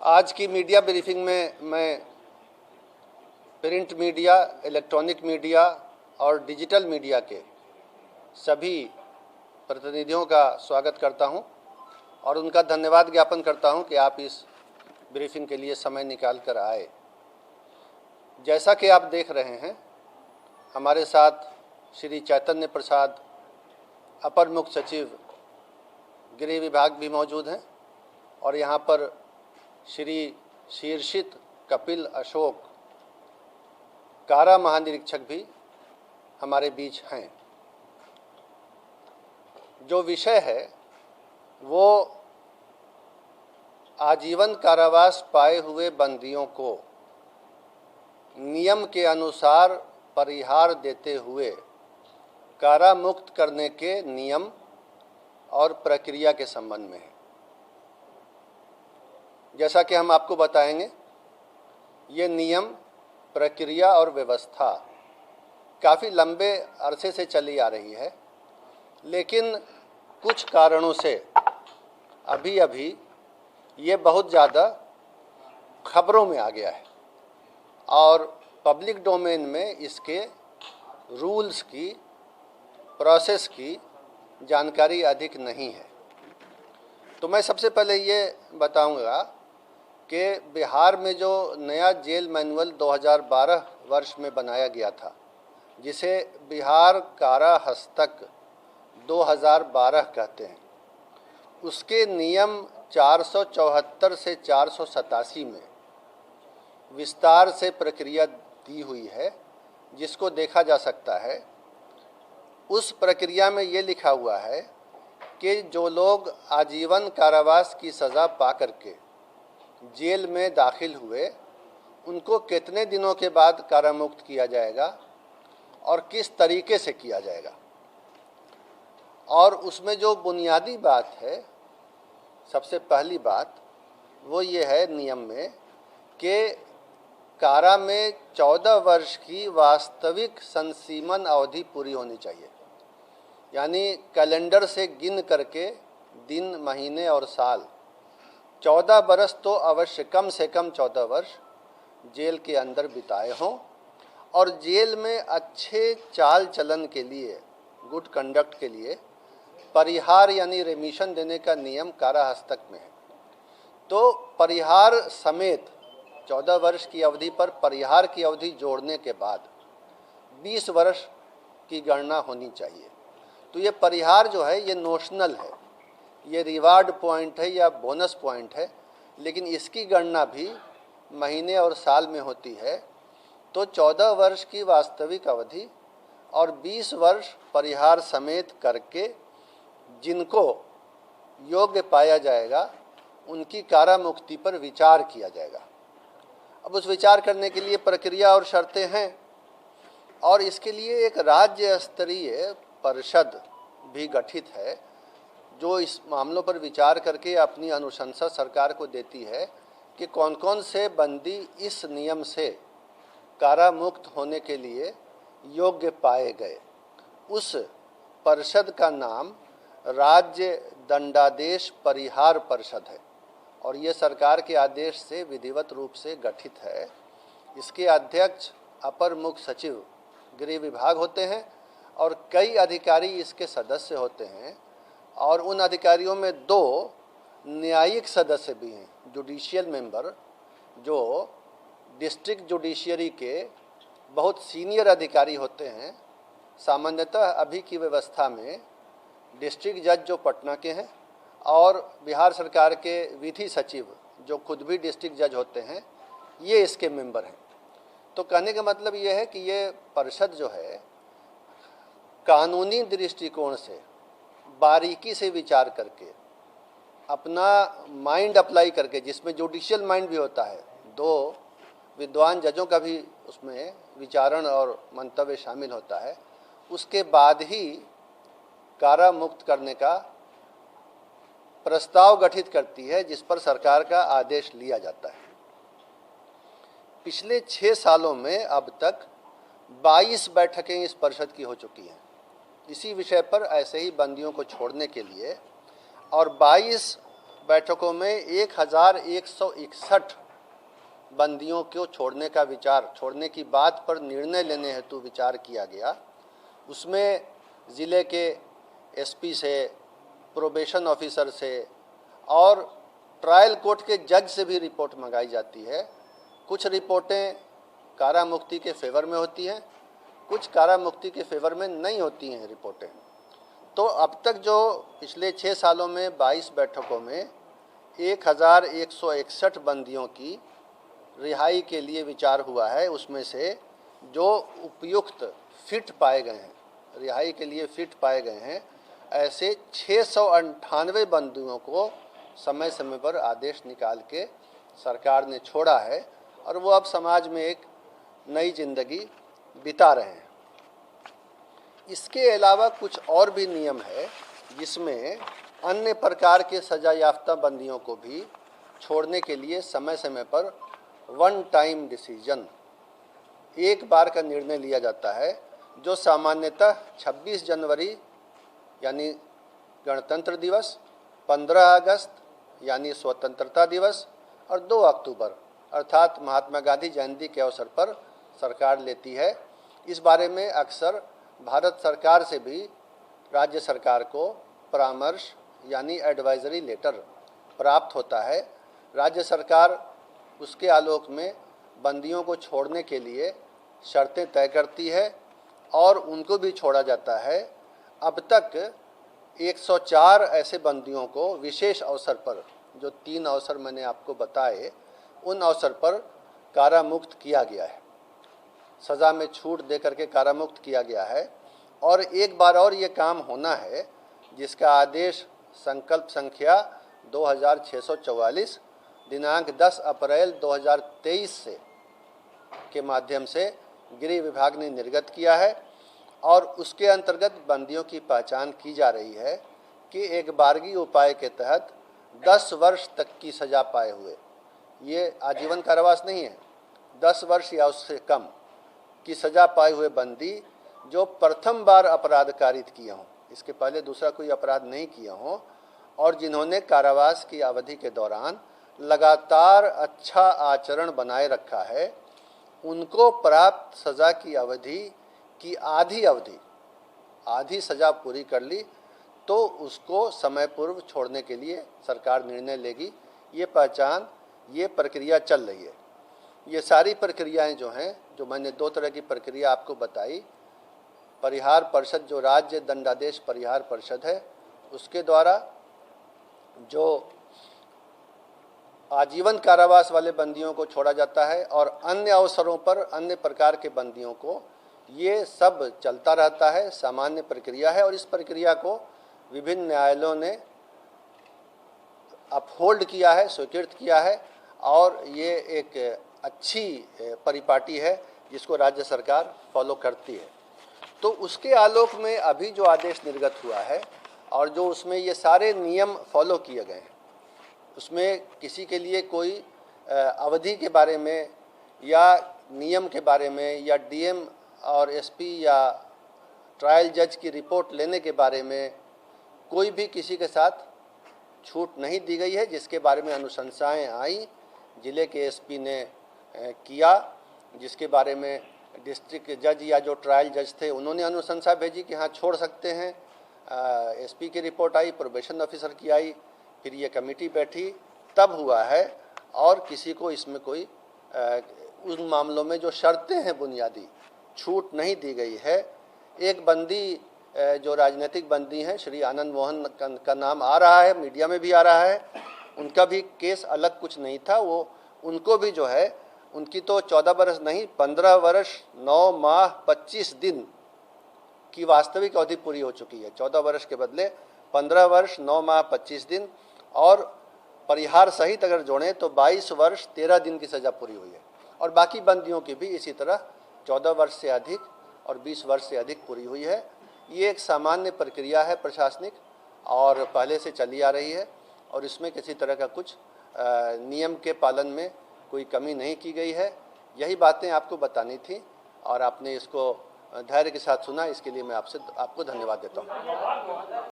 आज की media briefing में मैं प्रिंट मीडिया, इलेक्ट्रॉनिक मीडिया और डिजिटल मीडिया के सभी प्रतिनिधियों का स्वागत करता हूं और उनका धन्यवाद ज्ञापन करता हूं कि आप इस ब्रीफिंग के लिए समय निकाल कर आए। जैसा कि आप देख रहे हैं, हमारे साथ श्री चैतन्य प्रसाद, अपर मुख्य सचिव गृह विभाग भी मौजूद हैं और यहाँ पर श्री शीर्षित कपिल अशोक, कारा महानिरीक्षक भी हमारे बीच हैं। जो विषय है वो आजीवन कारावास पाए हुए बंदियों को नियम के अनुसार परिहार देते हुए कारा मुक्त करने के नियम और प्रक्रिया के संबंध में है। जैसा कि हम आपको बताएंगे, ये नियम, प्रक्रिया और व्यवस्था काफ़ी लंबे अरसे से चली आ रही है, लेकिन कुछ कारणों से अभी अभी ये बहुत ज़्यादा खबरों में आ गया है और पब्लिक डोमेन में इसके रूल्स की, प्रोसेस की जानकारी अधिक नहीं है। तो मैं सबसे पहले ये बताऊंगा कि बिहार में जो नया जेल मैनुअल 2012 वर्ष में बनाया गया था, जिसे बिहार कारा हस्तक 2012 कहते हैं, उसके नियम 474 से 487 में विस्तार से प्रक्रिया दी हुई है, जिसको देखा जा सकता है। उस प्रक्रिया में ये लिखा हुआ है कि जो लोग आजीवन कारावास की सज़ा पा करके जेल में दाखिल हुए, उनको कितने दिनों के बाद कारामुक्त किया जाएगा और किस तरीके से किया जाएगा। और उसमें जो बुनियादी बात है, सबसे पहली बात वो ये है नियम में कि कारा में 14 वर्ष की वास्तविक संसीमन अवधि पूरी होनी चाहिए। यानी कैलेंडर से गिन करके दिन, महीने और साल 14 बरस तो अवश्य, कम से कम 14 वर्ष जेल के अंदर बिताए हों और जेल में अच्छे चाल चलन के लिए, गुड कंडक्ट के लिए परिहार यानी रेमिशन देने का नियम कारा हस्तक में है। तो परिहार समेत 14 वर्ष की अवधि पर परिहार की अवधि जोड़ने के बाद 20 वर्ष की गणना होनी चाहिए। तो ये परिहार जो है ये नोशनल है, ये रिवार्ड पॉइंट है या बोनस पॉइंट है, लेकिन इसकी गणना भी महीने और साल में होती है। तो 14 वर्ष की वास्तविक अवधि और 20 वर्ष परिहार समेत करके जिनको योग्य पाया जाएगा, उनकी कारा मुक्ति पर विचार किया जाएगा। अब उस विचार करने के लिए प्रक्रिया और शर्तें हैं और इसके लिए एक राज्य स्तरीय परिषद भी गठित है, जो इस मामलों पर विचार करके अपनी अनुशंसा सरकार को देती है कि कौन कौन से बंदी इस नियम से कारा मुक्त होने के लिए योग्य पाए गए। उस परिषद का नाम राज्य दंडादेश परिहार परिषद है और ये सरकार के आदेश से विधिवत रूप से गठित है। इसके अध्यक्ष अपर मुख्य सचिव गृह विभाग होते हैं और कई अधिकारी इसके सदस्य होते हैं और उन अधिकारियों में 2 न्यायिक सदस्य भी हैं, जुडिशियल मेंबर, जो डिस्ट्रिक्ट जुडिशियरी के बहुत सीनियर अधिकारी होते हैं। सामान्यतः अभी की व्यवस्था में डिस्ट्रिक्ट जज जो पटना के हैं और बिहार सरकार के विधि सचिव जो खुद भी डिस्ट्रिक्ट जज होते हैं, ये इसके मेंबर हैं। तो कहने का मतलब ये है कि ये परिषद जो है कानूनी दृष्टिकोण से बारीकी से विचार करके, अपना माइंड अप्लाई करके, जिसमें जुडिशियल माइंड भी होता है, 2 विद्वान जजों का भी उसमें विचारण और मंतव्य शामिल होता है, उसके बाद ही कारा मुक्त करने का प्रस्ताव गठित करती है, जिस पर सरकार का आदेश लिया जाता है। पिछले 6 सालों में अब तक 22 बैठकें इस परिषद की हो चुकी हैं इसी विषय पर, ऐसे ही बंदियों को छोड़ने के लिए, और 22 बैठकों में 1161 बंदियों को छोड़ने की बात पर निर्णय लेने हेतु विचार किया गया। उसमें ज़िले के एसपी से, प्रोबेशन ऑफिसर से और ट्रायल कोर्ट के जज से भी रिपोर्ट मंगाई जाती है। कुछ रिपोर्टें कारा मुक्ति के फेवर में होती हैं, कुछ कारा मुक्ति के फेवर में नहीं होती हैं रिपोर्टें। तो अब तक जो पिछले 6 सालों में 22 बैठकों में 1161 बंदियों की रिहाई के लिए विचार हुआ है, उसमें से जो उपयुक्त फिट पाए गए हैं, रिहाई के लिए फिट पाए गए हैं, ऐसे 698 बंदियों को समय समय पर आदेश निकाल के सरकार ने छोड़ा है और वो अब समाज में एक नई जिंदगी बिता रहे हैं। इसके अलावा कुछ और भी नियम है जिसमें अन्य प्रकार के सजा याफ्ता बंदियों को भी छोड़ने के लिए समय समय पर वन टाइम डिसीजन, एक बार का निर्णय लिया जाता है, जो सामान्यतः 26 जनवरी यानी गणतंत्र दिवस, 15 अगस्त यानी स्वतंत्रता दिवस और 2 अक्टूबर अर्थात महात्मा गांधी जयंती के अवसर पर सरकार लेती है। इस बारे में अक्सर भारत सरकार से भी राज्य सरकार को परामर्श यानी एडवाइजरी लेटर प्राप्त होता है। राज्य सरकार उसके आलोक में बंदियों को छोड़ने के लिए शर्तें तय करती है और उनको भी छोड़ा जाता है। अब तक 104 ऐसे बंदियों को विशेष अवसर पर, जो 3 अवसर मैंने आपको बताए, उन अवसर पर कारामुक्त किया गया है, सज़ा में छूट दे करके कारामुक्त किया गया है। और एक बार और ये काम होना है जिसका आदेश संकल्प संख्या 2644 दिनांक 10 अप्रैल 2023 से के माध्यम से गृह विभाग ने निर्गत किया है और उसके अंतर्गत बंदियों की पहचान की जा रही है कि एक बारगी उपाय के तहत 10 वर्ष तक की सज़ा पाए हुए, ये आजीवन कारावास नहीं है, 10 वर्ष या उससे कम की सज़ा पाए हुए बंदी जो प्रथम बार अपराध कारित किए हों, इसके पहले दूसरा कोई अपराध नहीं किए हों, और जिन्होंने कारावास की अवधि के दौरान लगातार अच्छा आचरण बनाए रखा है, उनको प्राप्त सज़ा की अवधि की आधी सज़ा पूरी कर ली तो उसको समय पूर्व छोड़ने के लिए सरकार निर्णय लेगी। ये पहचान, ये प्रक्रिया चल रही है। ये सारी प्रक्रियाएं जो हैं, जो मैंने 2 तरह की प्रक्रिया आपको बताई, परिहार परिषद जो राज्य दंडादेश परिहार परिषद है उसके द्वारा जो आजीवन कारावास वाले बंदियों को छोड़ा जाता है और अन्य अवसरों पर अन्य प्रकार के बंदियों को, ये सब चलता रहता है, सामान्य प्रक्रिया है। और इस प्रक्रिया को विभिन्न न्यायालयों ने अपहोल्ड किया है, स्वीकृत किया है और ये एक अच्छी परिपाटी है जिसको राज्य सरकार फॉलो करती है। तो उसके आलोक में अभी जो आदेश निर्गत हुआ है और जो उसमें ये सारे नियम फॉलो किए गए हैं, उसमें किसी के लिए कोई अवधि के बारे में या नियम के बारे में या डीएम और एसपी या ट्रायल जज की रिपोर्ट लेने के बारे में कोई भी किसी के साथ छूट नहीं दी गई है। जिसके बारे में अनुशंसाएं आई, ज़िले के एसपी ने किया, जिसके बारे में डिस्ट्रिक्ट जज या जो ट्रायल जज थे उन्होंने अनुशंसा भेजी कि हाँ छोड़ सकते हैं। एसपी की रिपोर्ट आई, प्रोबेशन ऑफिसर की आई, फिर ये कमेटी बैठी, तब हुआ है। और किसी को इसमें कोई उन मामलों में जो शर्तें हैं बुनियादी, छूट नहीं दी गई है। एक बंदी जो राजनीतिक बंदी हैं, श्री आनंद मोहन का नाम आ रहा है, मीडिया में भी आ रहा है, उनका भी केस अलग कुछ नहीं था। वो उनको भी जो है, उनकी तो 14 वर्ष नहीं 15 वर्ष 9 माह 25 दिन की वास्तविक अवधि पूरी हो चुकी है। 14 वर्ष के बदले 15 वर्ष 9 माह 25 दिन और परिहार सहित अगर जोड़ें तो 22 वर्ष 13 दिन की सज़ा पूरी हुई है। और बाकी बंदियों की भी इसी तरह 14 वर्ष से अधिक और 20 वर्ष से अधिक पूरी हुई है। ये एक सामान्य प्रक्रिया है प्रशासनिक और पहले से चली आ रही है और इसमें किसी तरह का कुछ नियम के पालन में कोई कमी नहीं की गई है। यही बातें आपको बतानी थी और आपने इसको धैर्य के साथ सुना, इसके लिए मैं आपको धन्यवाद देता हूँ।